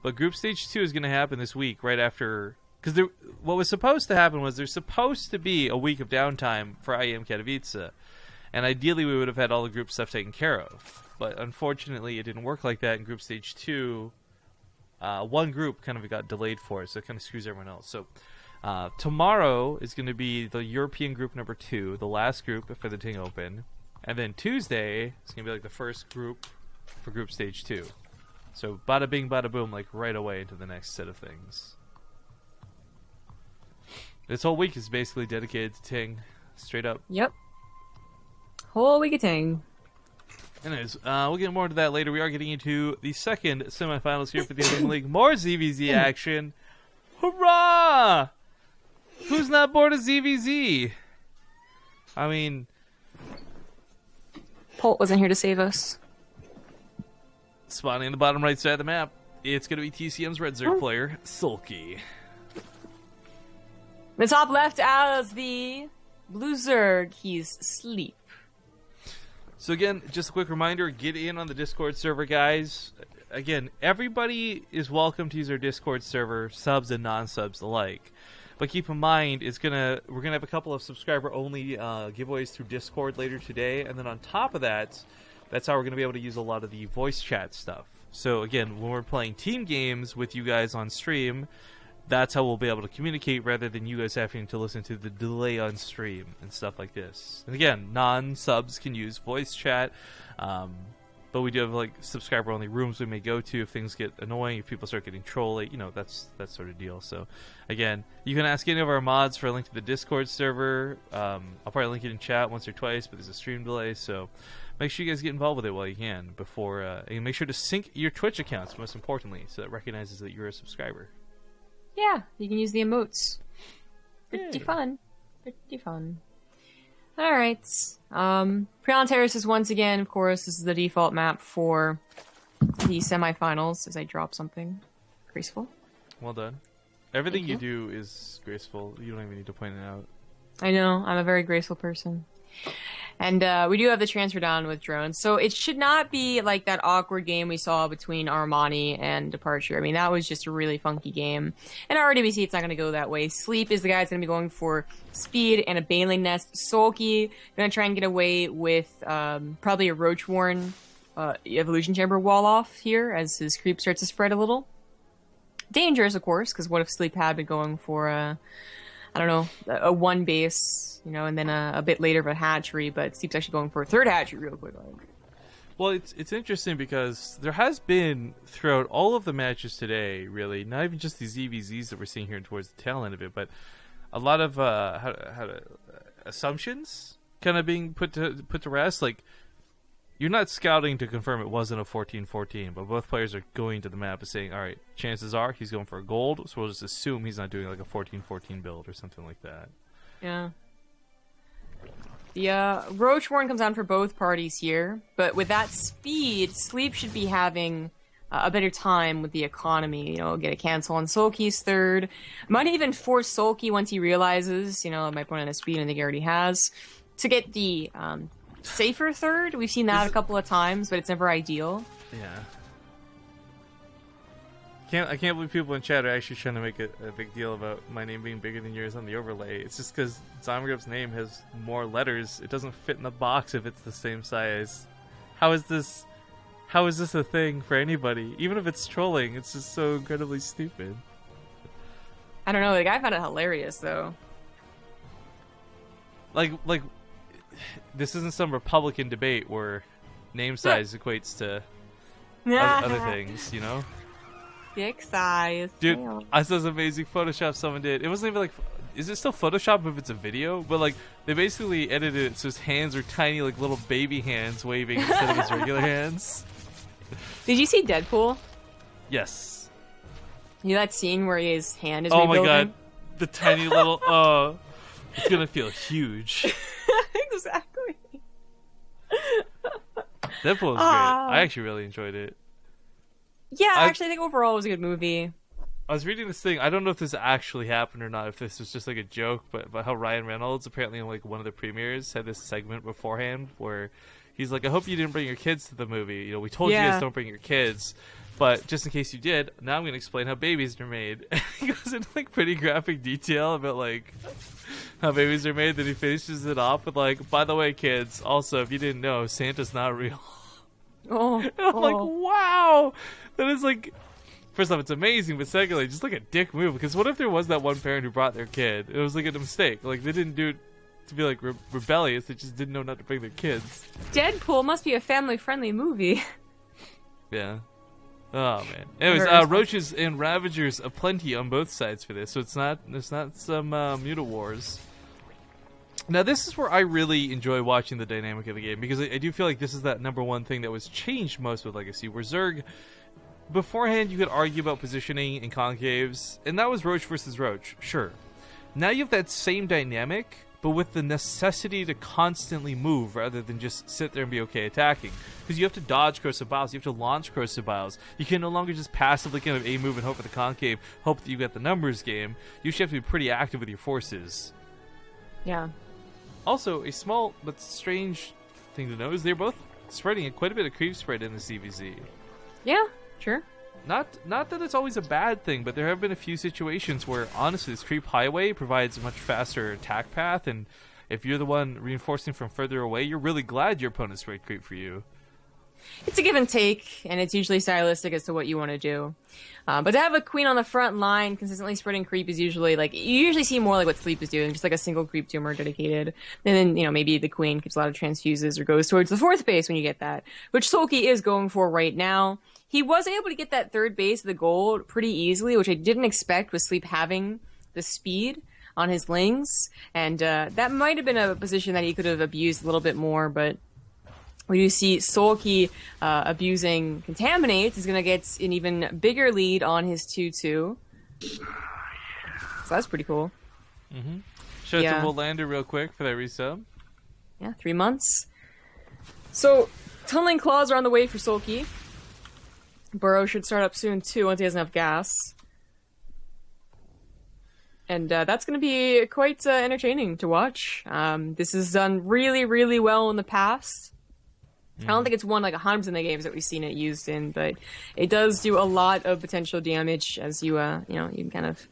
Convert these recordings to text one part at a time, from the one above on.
But Group Stage 2 is going to happen this week, right after... Because what was supposed to happen was there's supposed to be a week of downtime for IEM Katowice. And ideally, we would have had all the group stuff taken care of. But unfortunately, it didn't work like that in Group Stage 2. One group kind of got delayed for it, so it kind of screws everyone else. So tomorrow is going to be the European group number 2, the last group for the Ting Open. And then Tuesday is going to be like the first group for Group Stage 2. So bada bing, bada boom, like right away into the next set of things. This whole week is basically dedicated to Ting, straight up. Yep. Whole week of Ting. Anyways, we'll get more into that later. We are getting into the second semifinals here for the Olimoleague. More ZvZ action. Hurrah! Who's not bored of ZvZ? I mean... Polt wasn't here to save us. Spawning in the bottom right side of the map, it's going to be TCM's Red Zerg player, Soulkey. The top left as the Blue Zerg, he's Sleep. So again, just a quick reminder, get in on the Discord server, guys. Again, everybody is welcome to use our Discord server, subs and non-subs alike. But keep in mind, we're gonna have a couple of subscriber-only giveaways through Discord later today, and then on top of that, that's how we're gonna be able to use a lot of the voice chat stuff. So again, when we're playing team games with you guys on stream, that's how we'll be able to communicate rather than you guys having to listen to the delay on stream and stuff like this. And again, non-subs can use voice chat, but we do have like subscriber-only rooms we may go to if things get annoying, if people start getting trolly, that's that sort of deal. So again, you can ask any of our mods for a link to the Discord server. I'll probably link it in chat once or twice, but there's a stream delay, so make sure you guys get involved with it while you can before, and make sure to sync your Twitch accounts, most importantly, so it recognizes that you're a subscriber. Yeah, you can use the emotes. Pretty fun. Pretty fun. Alright. Prion Terrace is once again, of course, this is the default map for the semifinals as I drop something graceful. Well done. Everything you do is graceful. You don't even need to point it out. I know. I'm a very graceful person. And we do have the transfer down with drones. So it should not be like that awkward game we saw between Armani and Departure. I mean, that was just a really funky game. And already we see it's not going to go that way. Sleep is the guy that's going to be going for speed and a Baneling Nest. Soulkey going to try and get away with probably a Roach-Worn Evolution Chamber wall off here as his creep starts to spread a little. Dangerous, of course, because what if Sleep had been going for a one base, and then a bit later of a hatchery, but Steve's actually going for a third hatchery real quick. Well, it's interesting because there has been, throughout all of the matches today, really, not even just these ZvZs that we're seeing here towards the tail end of it, but a lot of assumptions kind of being put to rest. Like, you're not scouting to confirm it wasn't a 14-14, but both players are going to the map and saying, all right, chances are he's going for a gold, so we'll just assume he's not doing like a 14-14 build or something like that. Yeah. The Roach-Worn comes down for both parties here, but with that speed, Sleep should be having a better time with the economy, get a cancel on Soulkey's third. Might even force Soulkey once he realizes, my opponent has speed, and I think he already has, to get the safer third. We've seen that a couple of times, but it's never ideal. Yeah. I can't believe people in chat are actually trying to make a big deal about my name being bigger than yours on the overlay. It's just because Zomgrub's name has more letters. It doesn't fit in the box if it's the same size. How is this a thing for anybody? Even if it's trolling, it's just so incredibly stupid. I don't know. The guy found it hilarious, though. Like, this isn't some Republican debate where name size equates to other things, Dick size. Dude, I saw this amazing Photoshop someone did. It wasn't even like... Is it still Photoshop if it's a video? But, like, they basically edited it so his hands are tiny, like, little baby hands waving instead of his regular hands. Did you see Deadpool? Yes. You know that scene where his hand is rebuilding? Oh my god. The tiny little... it's gonna feel huge. Exactly. Deadpool was great. I actually really enjoyed it. Yeah, actually, I think overall it was a good movie. I was reading this thing. I don't know if this actually happened or not, if this was just like a joke, but how Ryan Reynolds, apparently in like one of the premieres, had this segment beforehand where he's like, I hope you didn't bring your kids to the movie. We told you guys don't bring your kids. But just in case you did, now I'm going to explain how babies are made. He goes into like pretty graphic detail about like how babies are made. Then he finishes it off with like, by the way, kids, also if you didn't know, Santa's not real. Oh, And I'm like, wow, that is like. First off, it's amazing, but secondly, just like a dick move. Because what if there was that one parent who brought their kid? It was like a mistake. Like they didn't do it to be like rebellious. They just didn't know not to bring their kids. Deadpool must be a family-friendly movie. Yeah. Oh man. Anyways, roaches and ravagers aplenty on both sides for this, so it's not some muta wars. Now this is where I really enjoy watching the dynamic of the game, because I do feel like this is that number one thing that was changed most with Legacy, where Zerg, beforehand you could argue about positioning and concaves, and that was Roach versus Roach, sure. Now you have that same dynamic, but with the necessity to constantly move rather than just sit there and be okay attacking. Because you have to dodge Corsair Biles, you have to launch Corsair Biles. You can no longer just passively kind of A-move and hope for the concave, hope that you get the numbers game. You should have to be pretty active with your forces. Yeah. Also, a small but strange thing to know is they're both spreading quite a bit of creep spread in the ZvZ. Yeah, sure. Not that it's always a bad thing, but there have been a few situations where, honestly, this creep highway provides a much faster attack path, and if you're the one reinforcing from further away, you're really glad your opponent spread creep for you. It's a give and take, and it's usually stylistic as to what you want to do. But to have a queen on the front line consistently spreading creep is usually like, you usually see more like what Sleep is doing, just like a single creep tumor dedicated. And then, you know, maybe the queen keeps a lot of transfuses or goes towards the fourth base when you get that, which Soulkey is going for right now. He was able to get that third base of the gold pretty easily, which I didn't expect with Sleep having the speed on his lings. And that might have been a position that he could have abused a little bit more, but we do see Soulkey abusing Contaminate. He's going to get an even bigger lead on his 2-2. So that's pretty cool. Mm-hmm. Shout out to Wolander real quick for that resub. Yeah, 3 months. So, Tunneling Claws are on the way for Soulkey. Burrow should start up soon, too, once he has enough gas. And that's going to be quite entertaining to watch. This is done really, really well in the past. I don't think it's won like 100% of the games that we've seen it used in, but it does do a lot of potential damage as you can kind of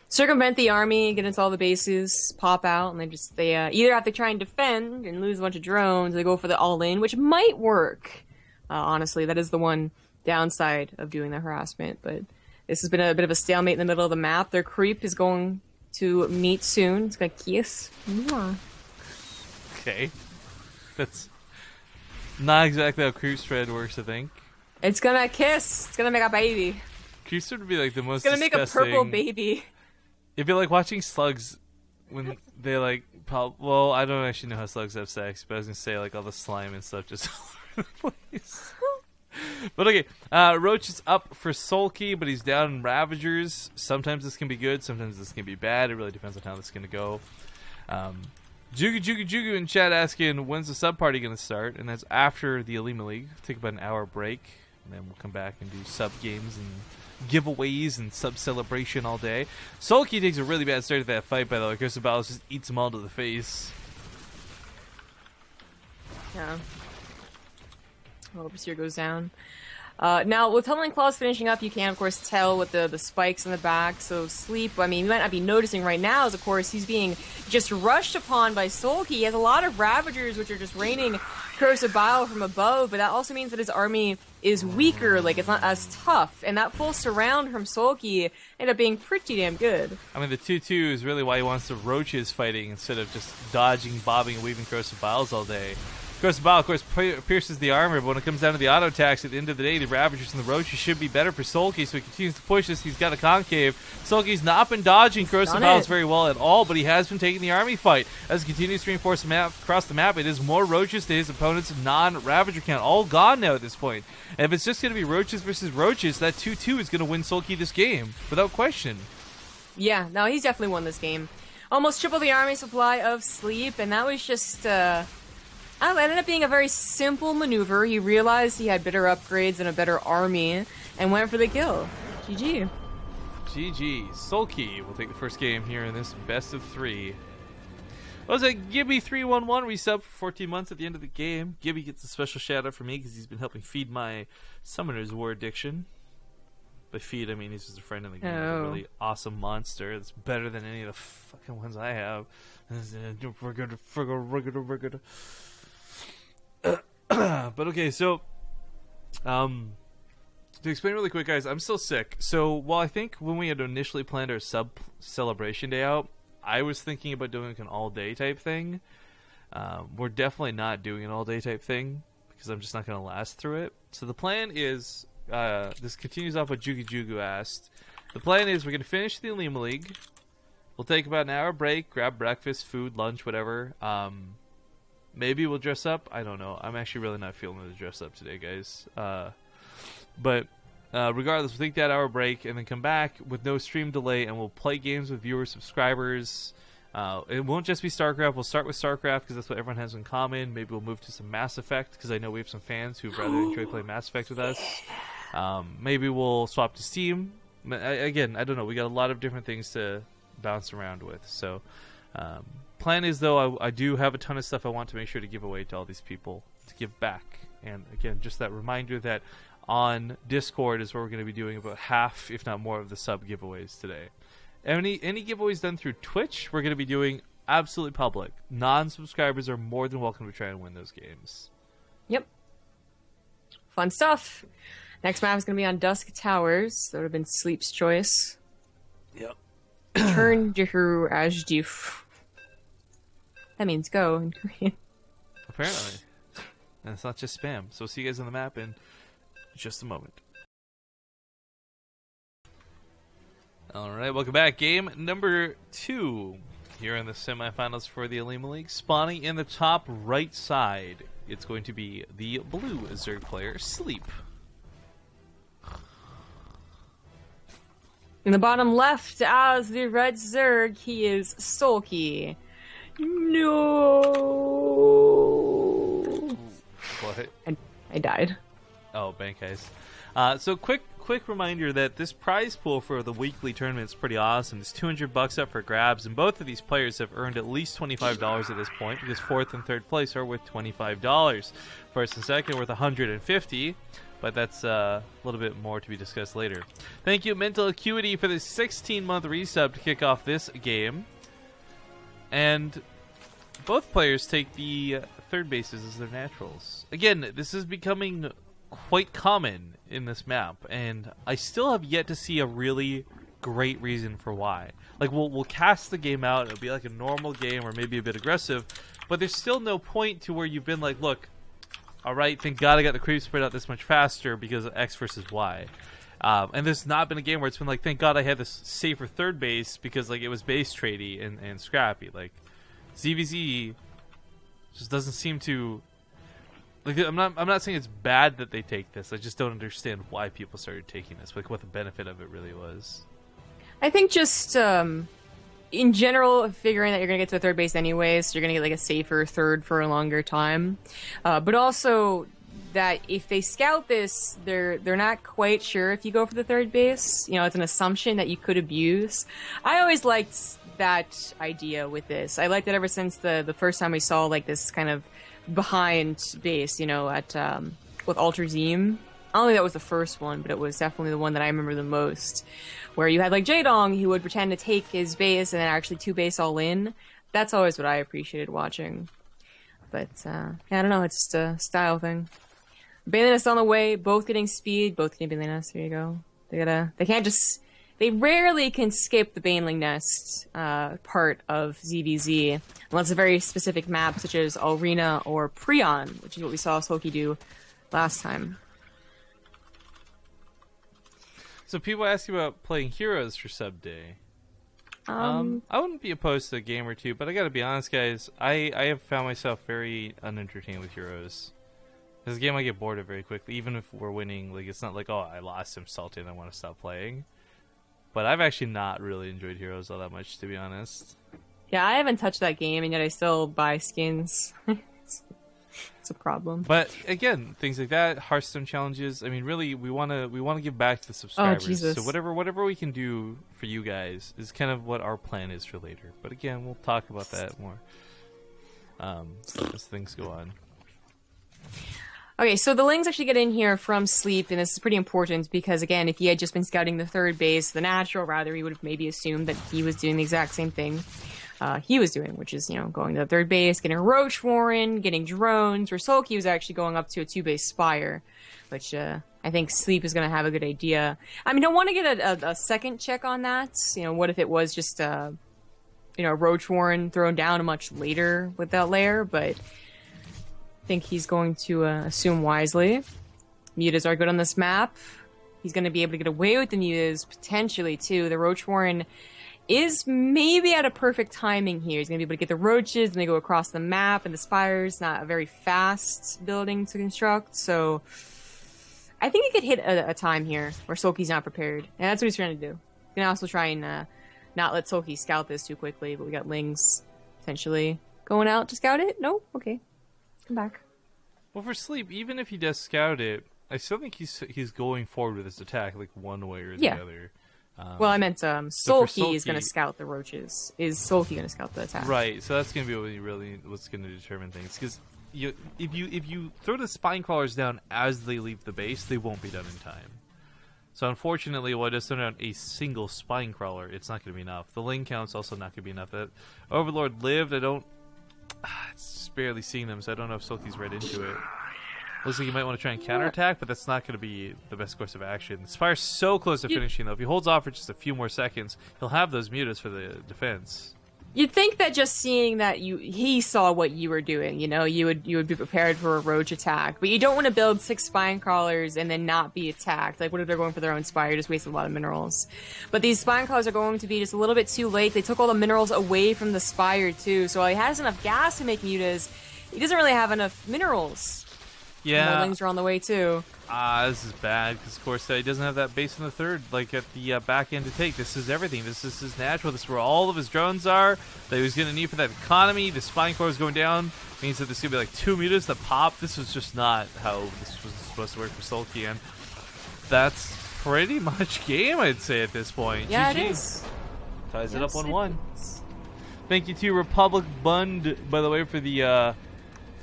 circumvent the army, get into all the bases, pop out, and they either have to try and defend and lose a bunch of drones, or they go for the all-in, which might work. Honestly, that is the one downside of doing the harassment, but this has been a bit of a stalemate in the middle of the map. Their creep is going to meet soon. It's gonna kiss. Okay. That's not exactly how creep spread works, I think. It's gonna kiss. It's gonna make a baby. Creep spread would be like the most It's gonna make a disgusting... purple baby. It'd be like watching slugs when they like well, I don't actually know how slugs have sex, but I was gonna say like all the slime and stuff just all over the place. But okay, Roach is up for Soulkey, but he's down in Ravagers. Sometimes this can be good, sometimes this can be bad. It really depends on how this is going to go. Jugu in chat asking, when's the sub party going to start? And that's after the Olimoleague. Take about an hour break, and then we'll come back and do sub games and giveaways and sub celebration all day. Soulkey takes a really bad start to that fight, by the way. Corsair Biles just eats him all to the face. Yeah. Overseer goes down. Now, with Tunneling Claws finishing up, you can, of course, tell with the spikes in the back. So, Sleep, I mean, you might not be noticing right now, as, of course, he's being just rushed upon by Soulkey. He has a lot of Ravagers, which are just raining Corsair Bile from above, but that also means that his army is weaker, like, it's not as tough. And that full surround from Soulkey ended up being pretty damn good. I mean, the 2-2 is really why he wants the Roaches fighting instead of just dodging, bobbing, and weaving Corsair Biles all day. Corsair Bile, of course, pierces the armor, but when it comes down to the auto attacks, at the end of the day, the Ravagers and the Roaches should be better for Soulkey, so he continues to push this. He's got a concave. Soulkey's not been dodging Corsair Biles very well at all, but he has been taking the army fight. As he continues to reinforce the map, across the map, it is more Roaches to his opponent's non-Ravager count. All gone now at this point. And if it's just going to be Roaches versus Roaches, that 2-2 is going to win Soulkey this game, without question. Yeah, no, he's definitely won this game. Almost triple the army supply of Sleep, and that was just... it ended up being a very simple maneuver. He realized he had better upgrades and a better army, and went for the kill. GG. GG. Soulkey will take the first game here in this best of 3. What was it? Gibby311 resub for 14 months at the end of the game. Gibby gets a special shout out from me because he's been helping feed my Summoner's War addiction. By feed, I mean he's just a friend in the game. He's Oh. a really awesome monster. It's better than any of the fucking ones I have. But okay, so to explain really quick, guys, I'm still sick. So while I think when we had initially planned our sub celebration day out, I was thinking about doing like an all day type thing. We're definitely not doing an all day type thing because I'm just not going to last through it. So the plan is, this continues off what Jugu asked. The plan is we're going to finish the Olimoleague. We'll take about an hour break, grab breakfast, food, lunch, whatever. Maybe we'll dress up. I don't know. I'm actually really not feeling to dress up today, guys. But regardless, we'll take that hour break and then come back with no stream delay, and we'll play games with viewers, subscribers. It won't just be StarCraft. We'll start with StarCraft because that's what everyone has in common. Maybe we'll move to some Mass Effect because I know we have some fans who'd rather enjoy playing Mass Effect with us. Maybe we'll swap to Steam. Again, I don't know. We got a lot of different things to bounce around with. So, plan is, though, I do have a ton of stuff I want to make sure to give away to all these people to give back. And again, just that reminder that on Discord is where we're going to be doing about half, if not more, of the sub giveaways today. Any giveaways done through Twitch, we're going to be doing absolutely public. Non-subscribers are more than welcome to try and win those games. Yep. Fun stuff. Next map is going to be on Dusk Towers. That would have been Sleep's choice. Yep. Turn Jehu Ajdif. That means go in Korean. Apparently. And it's not just spam. So we'll see you guys on the map in just a moment. Alright, welcome back. Game number 2 here in the semifinals for the Olimoleague. Spawning in the top right side, it's going to be the blue Zerg player, Sleep. In the bottom left, as the red Zerg, he is Soulkey. No. What? I died. Oh, bank guys. So quick reminder that this prize pool for the weekly tournament is pretty awesome. It's $200 up for grabs, and both of these players have earned at least $25 at this point because fourth and third place are worth $25. First and second are worth $150. But that's a little bit more to be discussed later. Thank you, Mental Acuity, for the 16-month resub to kick off this game. And both players take the third bases as their naturals. Again, this is becoming quite common in this map, and I still have yet to see a really great reason for why. Like, we'll cast the game out, it'll be like a normal game or maybe a bit aggressive, but there's still no point to where you've been like, look, alright, thank God I got the creep spread out this much faster because of X versus Y. And there's not been a game where it's been like, thank God I had this safer third base because like it was base tradey and scrappy. Like, ZvZ just doesn't seem to... Like, I'm not saying it's bad that they take this. I just don't understand why people started taking this. Like, what the benefit of it really was. I think just in general, figuring that you're gonna get to the third base anyway, so you're gonna get like a safer third for a longer time. But also that if they scout this, they're not quite sure if you go for the third base. You know, it's an assumption that you could abuse. I always liked that idea with this. I liked it ever since the first time we saw like this kind of behind base, you know, at with Alter Zim. I don't think that was the first one, but it was definitely the one that I remember the most, where you had like Jaedong who would pretend to take his base and then actually two base all in. That's always what I appreciated watching. But yeah, I don't know, it's just a style thing. Baneliness on the way, both getting speed, both getting Baneliness. Here you go. They rarely can skip the Baneling Nest part of ZvZ, unless a very specific map such as Arena or Prion, which is what we saw Soulkey do last time. So people ask you about playing heroes for sub day. I wouldn't be opposed to a game or two, but I gotta be honest, guys. I have found myself very unentertained with heroes. This is a game I get bored of very quickly. Even if we're winning, like it's not like, oh, I lost, I'm salty, and I want to stop playing. But I've actually not really enjoyed heroes all that much, to be honest. Yeah, I haven't touched that game, and yet I still buy skins. It's a problem. But again, things like that, Hearthstone challenges. I mean, really, we want to give back to the subscribers. Oh, Jesus. So whatever we can do for you guys is kind of what our plan is for later. But again, we'll talk about that more as things go on. Okay, so the Lings actually get in here from Sleep, and this is pretty important because, again, if he had just been scouting the third base, the natural, rather, he would have maybe assumed that he was doing the exact same thing he was doing, which is, going to the third base, getting a Roach Warren, getting drones, where Soulkey was actually going up to a two-base Spire, which I think Sleep is going to have a good idea. I mean, I want to get a second check on that. What if it was just, a Roach Warren thrown down much later with that lair, but I think he's going to assume wisely. Mutas are good on this map. He's going to be able to get away with the Mutas, potentially, too. The Roach Warren is maybe at a perfect timing here. He's going to be able to get the Roaches, and they go across the map, and the Spire's not a very fast building to construct, so I think he could hit a time here where Soulkey's not prepared, and that's what he's trying to do. He's going to also try and not let Soulkey scout this too quickly, but we got Lings potentially going out to scout it? No? Okay. Come back. Well, for Sleep, even if he does scout it, I still think he's going forward with his attack, like one way or the other. Well, I meant Soulkey is going to scout the Roaches. Is Soulkey going to scout the attack? Right, so that's going to be what's going to determine things. Because if you throw the Spine Crawlers down as they leave the base, they won't be done in time. So unfortunately, while I just throw down a single Spine Crawler, it's not going to be enough. The Ling count's also not going to be enough. Overlord lived, it's just barely seeing them, so I don't know if Soulkey's right into it. Looks like he might want to try and counterattack, but that's not going to be the best course of action. Spire's so close to finishing, though. If he holds off for just a few more seconds, he'll have those mutas for the defense. You'd think that just seeing that he saw what you were doing, you would be prepared for a Roach attack. But you don't want to build 6 Spine Crawlers and then not be attacked. Like, what if they're going for their own Spire? Just wasted a lot of minerals. But these Spine Crawlers are going to be just a little bit too late. They took all the minerals away from the Spire, too. So while he has enough gas to make mutas, he doesn't really have enough minerals. Yeah. More Lings are on the way, too. This is bad, because, of course, he doesn't have that base in the third, like, at the back end to take. This is everything. This is his natural. This is where all of his drones are that he was going to need for that economy. The Spine Core is going down. Means that there's going to be, like, 2 mutas that pop. This was just not how this was supposed to work for Soulkey, and that's pretty much game, I'd say, at this point. Yeah, GG. it is. Ties it up 1-1. Thank you to Republic Bund, by the way, for the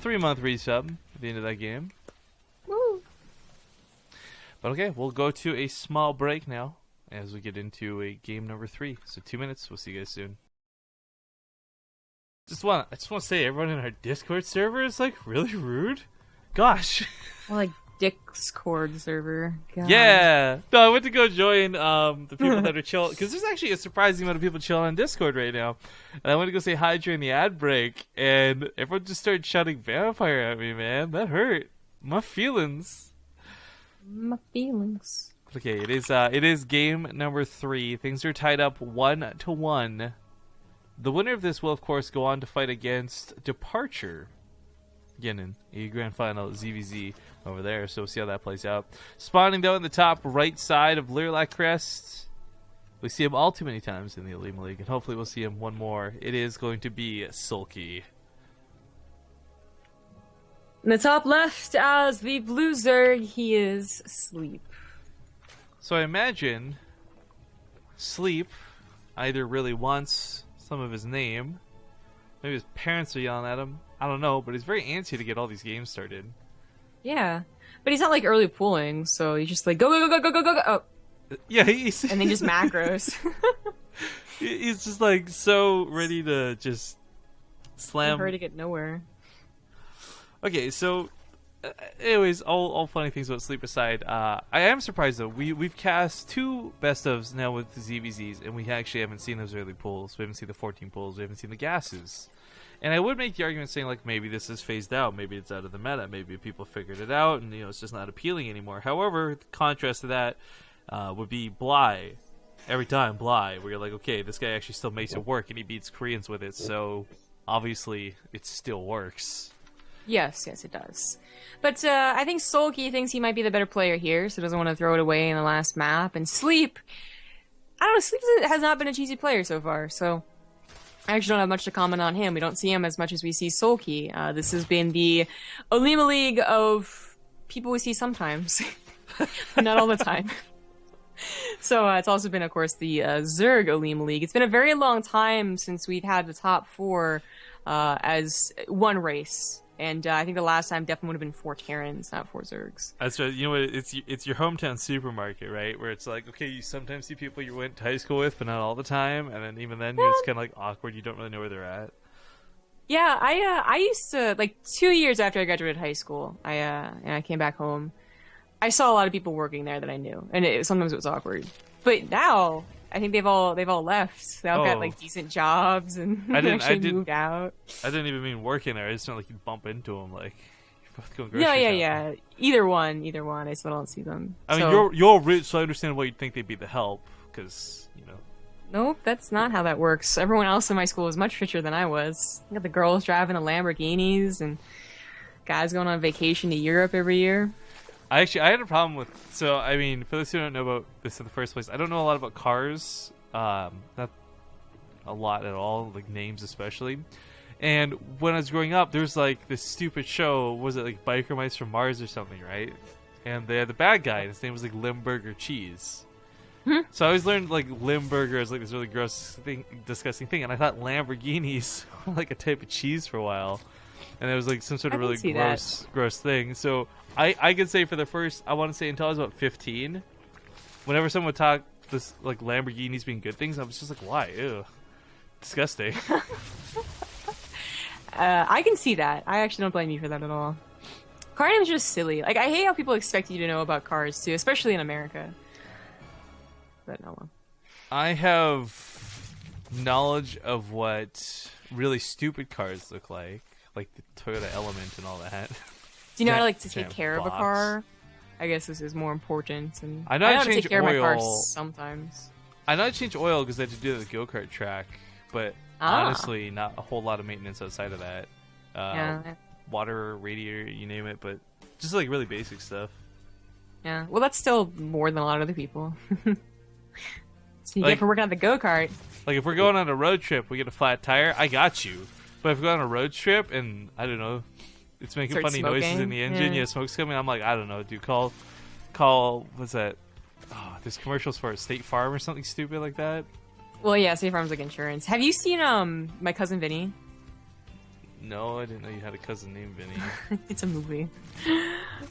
3-month resub at the end of that game. Woo. But okay, we'll go to a small break now as we get into a game number 3. So 2 minutes. We'll see you guys soon. I just want to say, everyone in our Discord server is like really rude. Gosh. I like Discord server. God. Yeah. No, I went to go join the people that are chill, because there's actually a surprising amount of people chilling on Discord right now. And I went to go say hi during the ad break, and everyone just started shouting vampire at me, man. That hurt my feelings. My feelings. Okay, it is game number 3. Things are tied up 1-1. The winner of this will, of course, go on to fight against Departure. Again, in a grand final at ZvZ over there, so we'll see how that plays out. Spawning, though, in the top right side of Lilac Crest. We see him all too many times in the Olimoleague, and hopefully we'll see him one more. It is going to be Soulkey. In the top left, as the blue Zerg, he is Sleep. So I imagine Sleep either really wants some of his name. Maybe his parents are yelling at him. I don't know, but he's very antsy to get all these games started. Yeah, but he's not like early pooling, so he's just like go go go go go go go. Oh. Yeah, he's and then just macros. He's just like so ready to just slam. Hard to get nowhere. Okay, so anyways, all funny things about Sleep aside, I am surprised though. We've cast 2 best ofs now with the ZvZs, and we actually haven't seen those early pulls. We haven't seen the 14 pulls. We haven't seen the gases. And I would make the argument saying, like, maybe this is phased out. Maybe it's out of the meta. Maybe people figured it out, and it's just not appealing anymore. However, the contrast to that would be Bly. Every time Bly, where you're like, okay, this guy actually still makes it work, and he beats Koreans with it. So obviously, it still works. Yes, it does. But I think Soulkey thinks he might be the better player here, so doesn't want to throw it away in the last map. And Sleep, I don't know, Sleep has not been a cheesy player so far, so I actually don't have much to comment on him. We don't see him as much as we see Soulkey. This has been the Olimoleague of people we see sometimes, but not all the time. So it's also been, of course, the Zerg Olimoleague. It's been a very long time since we've had the top 4 as one race. And I think the last time definitely would have been 4 Terrans, not 4 Zergs. That's right. You know what? It's your hometown supermarket, right? Where it's like, okay, you sometimes see people you went to high school with, but not all the time. And then even then, it's kind of like awkward. You don't really know where they're at. Yeah, I used to, like, 2 years after I graduated high school, and I came back home. I saw a lot of people working there that I knew, and sometimes it was awkward. But now, I think they've all left. They all got like decent jobs and moved out. I didn't even mean working there. I just meant like you bump into them, like you're both going grocery shopping. Yeah. Either one. I still don't see them. I mean, you're rich, so I understand why you'd think they'd be the help, because you know. Nope, that's not how that works. Everyone else in my school was much richer than I was. You got the girls driving the Lamborghinis and guys going on vacation to Europe every year. I had a problem with, so I mean, for those who don't know about this in the first place, I don't know a lot about cars, not a lot at all, like names especially. And when I was growing up, there was like this stupid show, was it like Biker Mice from Mars or something, right? And they had the bad guy, and his name was like Limburger Cheese. So I always learned like Limburger is like this really gross thing, disgusting thing, and I thought Lamborghinis were like a type of cheese for a while, and it was like some sort of really gross thing. So I could say for the first, I want to say until I was about 15, whenever someone would talk this like Lamborghinis being good things, I was just like, why? Ew, disgusting. I can see that. I actually don't blame you for that at all. Car names are just silly. Like, I hate how people expect you to know about cars too, especially in America. But no one. I have knowledge of what really stupid cars look like the Toyota Element and all that. Do you know how to take care of a car? I guess this is more important. And I know how to take care of my car oil sometimes. I know how to change oil because I had to do it at the go-kart track, but honestly, not a whole lot of maintenance outside of that. Water, radiator, you name it, but just like really basic stuff. Yeah, well, that's still more than a lot of other people. So you get for working on the go-kart. Like if we're going on a road trip, we get a flat tire, I got you. But if we go on a road trip and, I don't know, it's making funny noises in the engine, smoke's coming, I'm like, I don't know, dude, call, what's that? Oh, there's commercials for State Farm or something stupid like that. Well, yeah, State Farm's like insurance. Have you seen My Cousin Vinny? No, I didn't know you had a cousin named Vinny. It's a movie.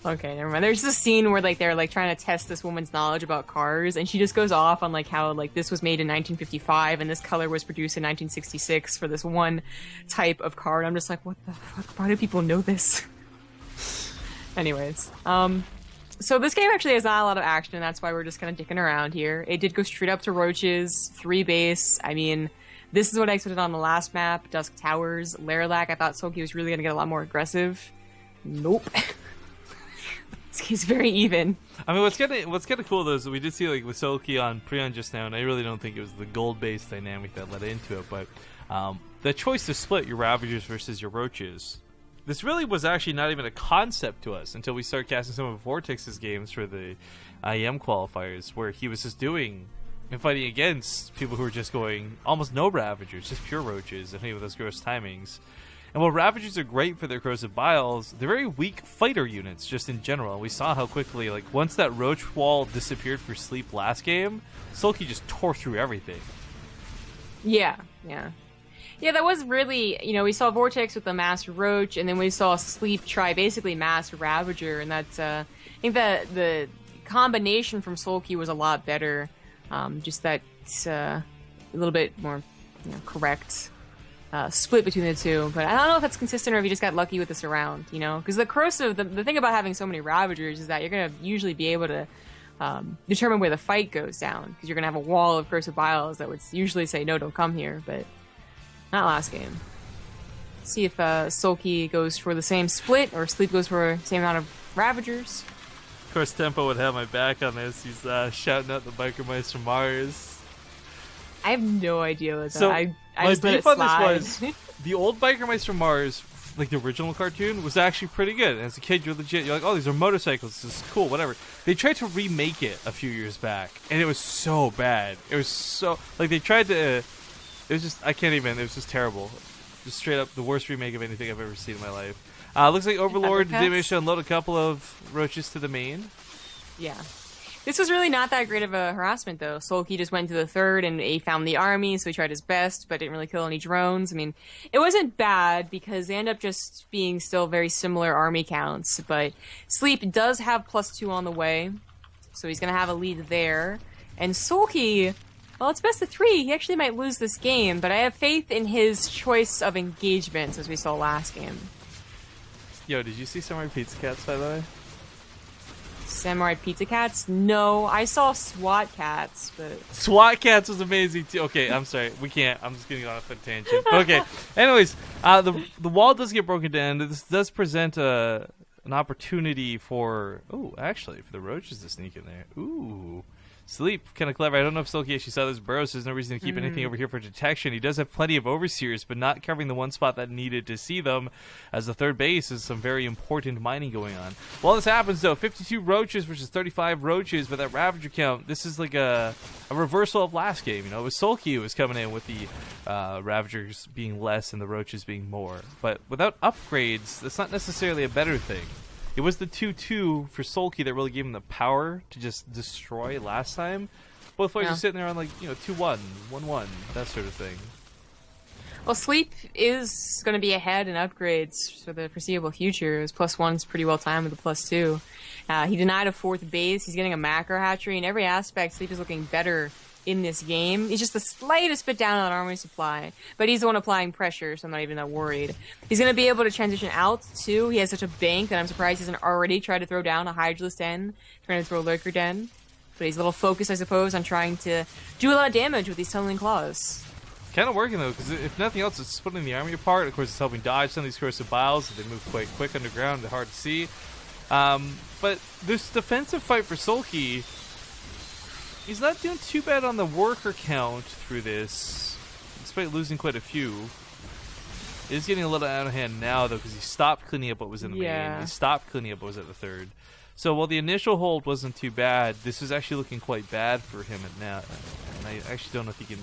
Okay, never mind. There's this scene where they're trying to test this woman's knowledge about cars, and she just goes off on how this was made in 1955 and this color was produced in 1966 for this one type of car. And I'm just like, what the fuck? Why do people know this? Anyways, so this game actually has not a lot of action, and that's why we're just kind of dicking around here. It did go straight up to roaches, 3 base. I mean, this is what I expected on the last map, Dusk Towers. Lilac, I thought Soulkey was really going to get a lot more aggressive. Nope. He's very even. I mean, what's kind of cool though is that we did see with Soulkey on Prion just now, and I really don't think it was the gold-based dynamic that led into it, but the choice to split your Ravagers versus your Roaches. This really was actually not even a concept to us until we started casting some of Vortex's games for the IEM qualifiers, where he was just doing and fighting against people who were just going almost no Ravagers, just pure Roaches, and hitting with those gross timings. And while Ravagers are great for their corrosive biles, they're very weak fighter units just in general. And we saw how quickly, once that Roach wall disappeared for Sleep last game, Soulkey just tore through everything. Yeah, that was really, we saw Vortex with the Master Roach, and then we saw Sleep try basically Master Ravager, and that's, I think that the combination from Soulkey was a lot better. Just that a little bit more correct split between the two. But I don't know if that's consistent or if you just got lucky with this round, Because the corrosive, the thing about having so many Ravagers is that you're going to usually be able to determine where the fight goes down. Because you're going to have a wall of corrosive biles that would usually say, no, don't come here. But not last game. See if Soulkey goes for the same split or Sleep goes for the same amount of Ravagers. Of course, Tempo would have my back on this. He's shouting out the Biker Mice from Mars. I have no idea what that. So I my just let it beef on slide. this was the old Biker Mice from Mars, the original cartoon, was actually pretty good. As a kid, you're like, oh, these are motorcycles. This is cool, whatever. They tried to remake it a few years back, and it was so bad. It was so they tried to. It was just I can't even. It was just terrible. Just straight up the worst remake of anything I've ever seen in my life. Looks like Overlord did manage to unload a couple of roaches to the main. Yeah. This was really not that great of a harassment, though. Soulkey just went to the third, and he found the army, so he tried his best, but didn't really kill any drones. I mean, it wasn't bad, because they end up just being still very similar army counts, but Sleep does have +2 on the way, so he's going to have a lead there. And Soulkey, well, it's best of 3. He actually might lose this game, but I have faith in his choice of engagements, as we saw last game. Yo, did you see Samurai Pizza Cats, by the way? Samurai Pizza Cats? No, I saw SWAT Cats, but... SWAT Cats was amazing, too. Okay, I'm sorry. We can't. I'm just getting off a tangent. Okay. Anyways, the wall does get broken down. This does present an opportunity for... Oh, actually, for the roaches to sneak in there. Ooh. Sleep, kind of clever. I don't know if Soulkey actually saw those burrows, so there's no reason to keep anything over here for detection. He does have plenty of overseers, but not covering the one spot that needed to see them, as the third base is some very important mining going on. While this happens, though, 52 roaches versus 35 roaches, but that Ravager count, this is like a reversal of last game. You know, it was Soulkey who was coming in with the Ravagers being less and the roaches being more. But without upgrades, that's not necessarily a better thing. It was the 2-2 for Soulkey that really gave him the power to just destroy last time. Both players are sitting there on, like, 2-1, 1-1, that sort of thing. Well, Sleep is going to be ahead in upgrades for the foreseeable future. His +1's pretty well timed with the +2. He denied a 4th base. He's getting a macro hatchery. In every aspect, Sleep is looking better in this game. He's just the slightest bit down on army supply, but he's the one applying pressure, so I'm not even that worried. He's going to be able to transition out, too. He has such a bank that I'm surprised he hasn't already tried to throw down a Hydralisk Den, trying to throw a Lurker Den. But he's a little focused, I suppose, on trying to do a lot of damage with these tunneling claws. It's kind of working, though, because if nothing else, it's splitting the army apart. Of course, it's helping dodge some of these corrosive biles. They move quite quick underground. They're hard to see. But this defensive fight for Soulkey, he's not doing too bad on the worker count through this, despite losing quite a few. It is getting a little out of hand now, though, because he stopped cleaning up what was in the main. He stopped cleaning up what was at the third. So while the initial hold wasn't too bad, this is actually looking quite bad for him at now. And I actually don't know if he can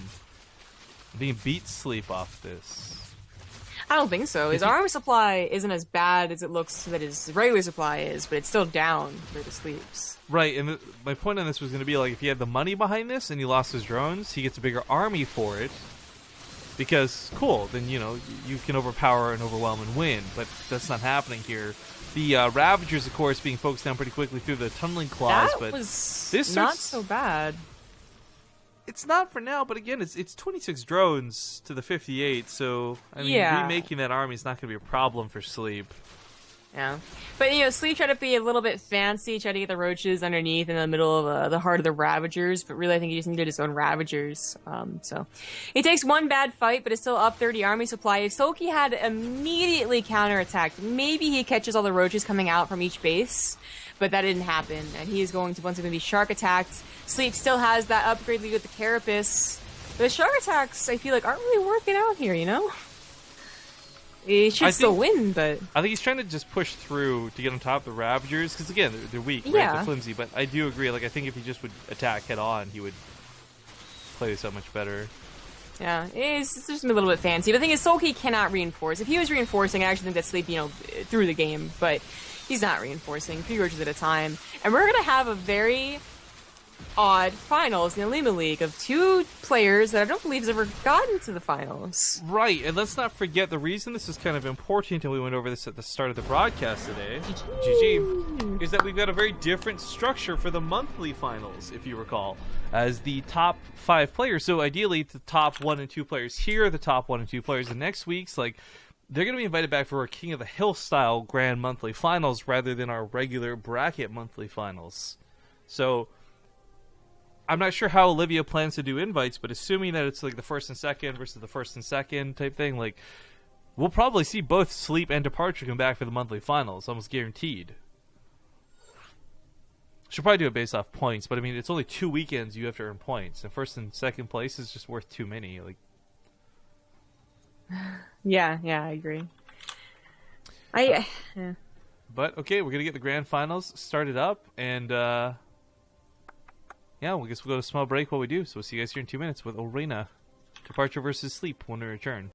beat Sleep off this. I don't think so. His army supply isn't as bad as it looks that his regular supply is, but it's still down for the Sleeps. Right, and my point on this was going to be, like, if he had the money behind this and he lost his drones, he gets a bigger army for it. Because, cool, then, you can overpower and overwhelm and win. But that's not happening here. The Ravagers, of course, being focused down pretty quickly through the tunneling claws. That was not so bad. It's not for now, but again, it's 26 drones to the 58, so, I mean, remaking that army is not going to be a problem for Sleep. Yeah. But, Sleep tried to be a little bit fancy, tried to get the roaches underneath in the middle of the heart of the Ravagers, but really I think he just needed his own Ravagers. So he takes one bad fight, but is still up 30 army supply. If Soulkey had immediately counterattacked, maybe he catches all the roaches coming out from each base, but that didn't happen, and he is going to once again be shark attacked. Sleep still has that upgrade lead with the Carapace, but the shark attacks, I feel like, aren't really working out here, He should still win, but... I think he's trying to just push through to get on top of the Ravagers, because, again, they're weak, right? They're flimsy, but I do agree. Like, I think if he just would attack head-on, he would play so much better. Yeah, it's just a little bit fancy. But the thing is, Soulkey cannot reinforce. If he was reinforcing, I actually think that Sleep, through the game, but he's not reinforcing, 3 roaches at a time. And we're going to have a very odd finals in the Olimoleague of 2 players that I don't believe has ever gotten to the finals. Right, and let's not forget the reason this is kind of important, and we went over this at the start of the broadcast today, GG, is that we've got a very different structure for the monthly finals, if you recall, as the top 5 players. So ideally, the top 1 and 2 players here are the top 1 and 2 players. The next week's, they're going to be invited back for our King of the Hill style grand monthly finals rather than our regular bracket monthly finals. So I'm not sure how Olivia plans to do invites, but assuming that it's like the first and second versus the first and second type thing, we'll probably see both Sleep and Departure come back for the monthly finals, almost guaranteed. She'll probably do it based off points, but I mean, it's only 2 weekends you have to earn points, and first and second place is just worth too many. Yeah, I agree. But okay, we're gonna get the grand finals started up, and yeah, I guess we'll go to a small break while we do. So we'll see you guys here in 2 minutes with Arena. Departure versus Sleep when we return.